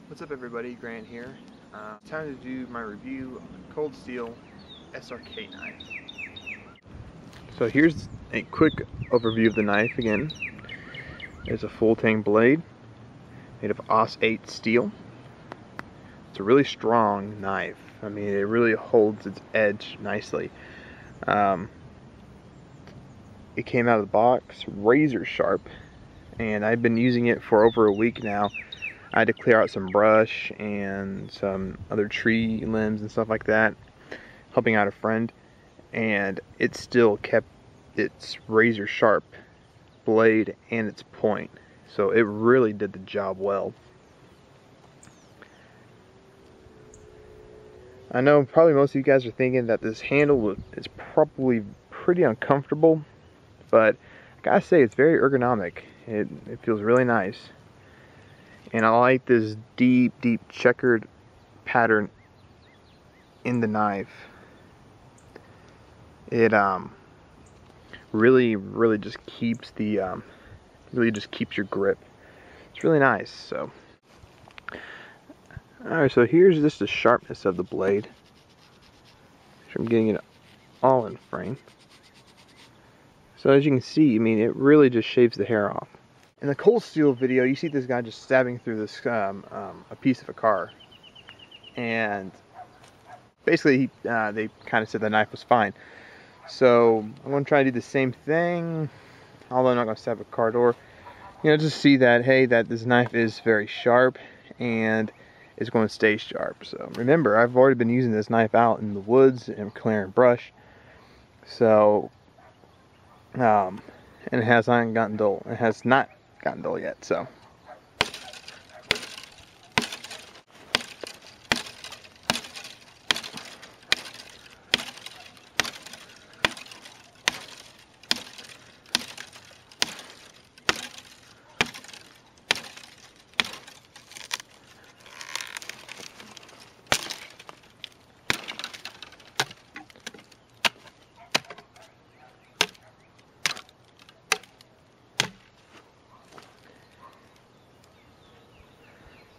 What's up everybody, Grant here. Time to do my review on the Cold Steel SRK knife. So here's a quick overview of the knife again. It's a full tang blade made of Os 8 steel. It's a really strong knife. I mean, it really holds its edge nicely. It came out of the box razor sharp, and I've been using it for over a week now. I had to clear out some brush and some other tree limbs and stuff like that, helping out a friend, and it still kept its razor sharp blade and its point. So it really did the job well. I know probably most of you guys are thinking that this handle is probably pretty uncomfortable, but I gotta say it's very ergonomic. It feels really nice. And I like this deep checkered pattern in the knife. It really just keeps the keeps your grip. It's really nice. So alright, so here's just the sharpness of the blade. I'm getting it all in frame. So as you can see, I mean, it really just shaves the hair off. In the Cold Steel video, you see this guy just stabbing through this a piece of a car, and basically they kind of said the knife was fine. So I'm going to try to do the same thing, although I'm not going to stab a car door. You know, just see that, hey, that this knife is very sharp and it's going to stay sharp. So remember, I've already been using this knife out in the woods and clearing brush. So and it has not gotten dull. It has not gotten dull yet. So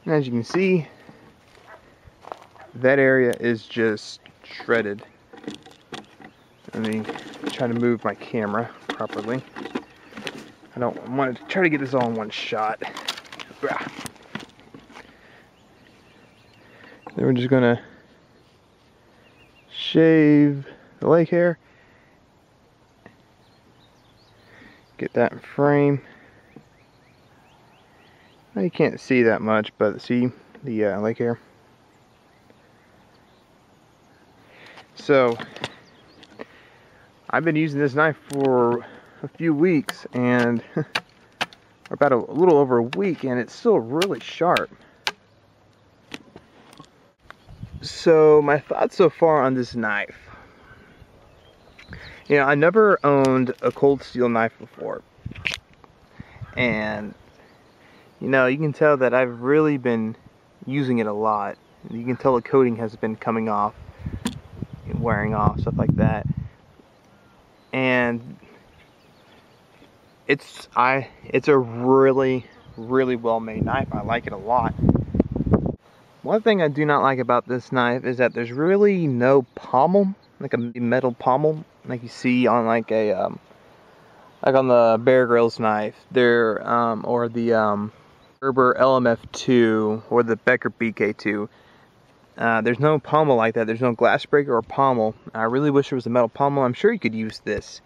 and as you can see, that area is just shredded. Let me try to move my camera properly. I want to try to get this all in one shot. Then we're just gonna shave the leg hair. Get that in frame. Now you can't see that much, but see the leg hair. So I've been using this knife for a few weeks, and about a little over a week, and it's still really sharp. So my thoughts so far on this knife. You know, I never owned a Cold Steel knife before, and you know, you can tell that I've really been using it a lot. You can tell the coating has been coming off, wearing off, stuff like that. And it's a really well made knife. I like it a lot. One thing I do not like about this knife is that there's really no pommel, like a metal pommel, like you see on like a like on the Bear Grylls knife there, or the Gerber LMF2 or the Becker BK2. There's no pommel like that. There's no glass breaker or pommel. I really wish there was a metal pommel. I'm sure you could use this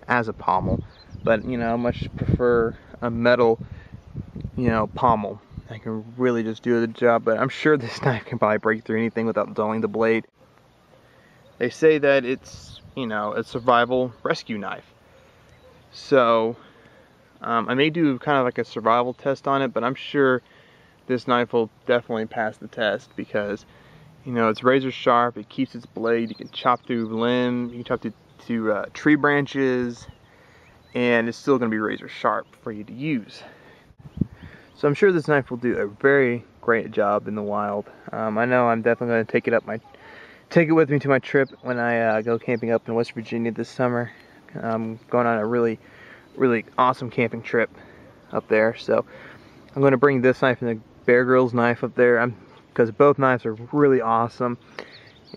as a pommel, but you know, I much prefer a metal, you know, pommel. I can really just do the job, but I'm sure this knife can probably break through anything without dulling the blade. They say that it's, you know, a survival rescue knife. So I may do kind of like a survival test on it, but I'm sure this knife will definitely pass the test because, you know, it's razor sharp. It keeps its blade. You can chop through limb, you can chop through tree branches, and it's still going to be razor sharp for you to use. So I'm sure this knife will do a very great job in the wild. I know I'm definitely going to take it with me to my trip when I go camping up in West Virginia this summer. I'm going on a really awesome camping trip up there, so I'm going to bring this knife in Bear Grylls knife up there, because both knives are really awesome.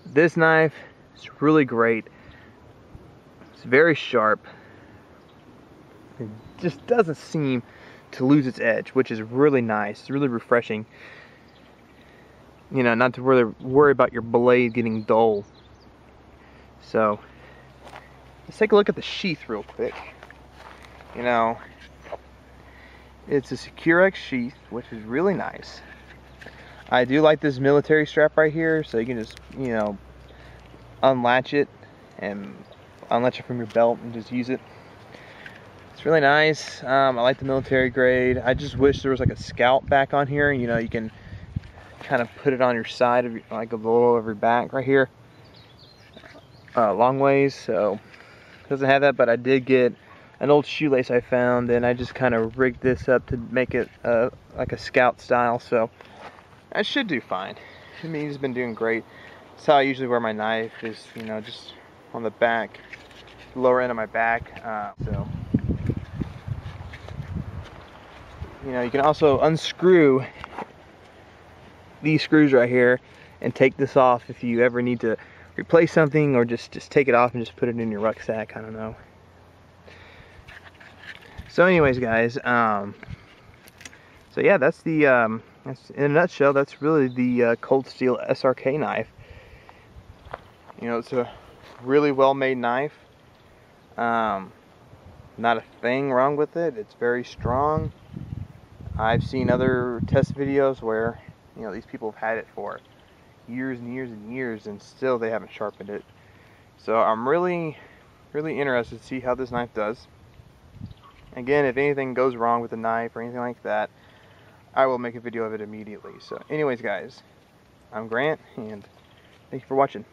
This knife is really great. It's very sharp. It just doesn't seem to lose its edge, which is really nice. It's really refreshing. You know, not to really worry about your blade getting dull. So, let's take a look at the sheath real quick. You know, it's a Secure-X sheath, which is really nice. I do like this military strap right here, so you can just, you know, unlatch it from your belt and just use it. It's really nice. I like the military grade. I just wish there was like a scout back on here. You know, you can kind of put it on your side of your, like a little of your back right here, long ways. So it doesn't have that, but I did get an old shoelace I found, and I just kind of rigged this up to make it like a scout style. So I should do fine. I mean, he's been doing great. That's how I usually wear my knife, is, you know, just on the back, lower end of my back. So, you know, you can also unscrew these screws right here and take this off if you ever need to replace something, or just take it off and just put it in your rucksack. I don't know. So anyways, guys, so yeah, that's the that's, in a nutshell, that's really the Cold Steel SRK knife. You know, it's a really well made knife. Not a thing wrong with it. It's very strong. I've seen other test videos where, you know, these people have had it for years and years and years, and still they haven't sharpened it. So I'm really interested to see how this knife does. Again, if anything goes wrong with the knife or anything like that, I will make a video of it immediately. So anyways, guys, I'm Grant, and thank you for watching.